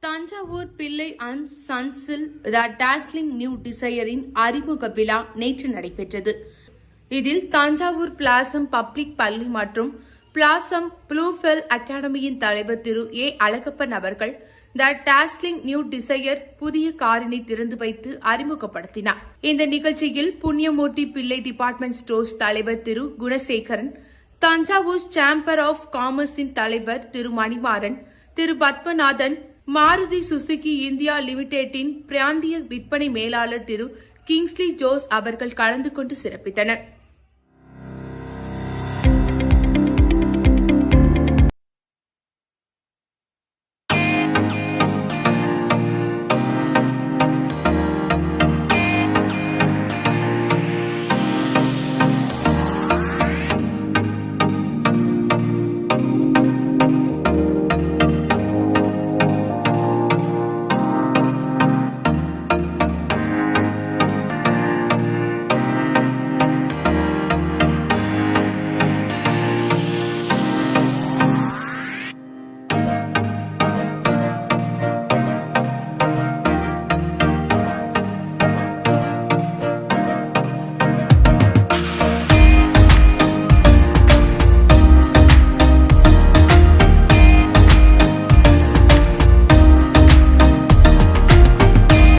தஞ்சாவூர் பிள்ளை and சன்ஸில் the dazzling new டிசையரின் அறிமுக விழா நேற்று நடைபெற்றது. இதில் தஞ்சாவூர் பிளாசம் பப்ளிக் பள்ளி மற்றும் பிளாசம் ப்ளூஃபெல் அகாடமியின் தலைவர் திரு ஏ அழகப்பன் அவர்கள் த டாஸ்லிங் நியூ டிசையர் புதிய காரினை திறந்து வைத்து அறிமுகப்படுத்தினார். இந்த நிகழ்ச்சியில் புண்ணியமூர்த்தி பிள்ளை டிபார்ட்மெண்ட் ஸ்டோர்ஸ் தலைவர் திரு குணசேகரன், தஞ்சாவூர் சேம்பர் ஆஃப் காமர்ஸின் தலைவர் திரு மணிமாறன், திரு பத்மநாதன், மாருதி சுசுகி இந்தியா லிமிடெட்டின் பிராந்திய விற்பனை மேலாளர் திரு கிங்ஸ்லி ஜோஸ் அவர்கள் கலந்து கொண்டு சிறப்பித்தனர்.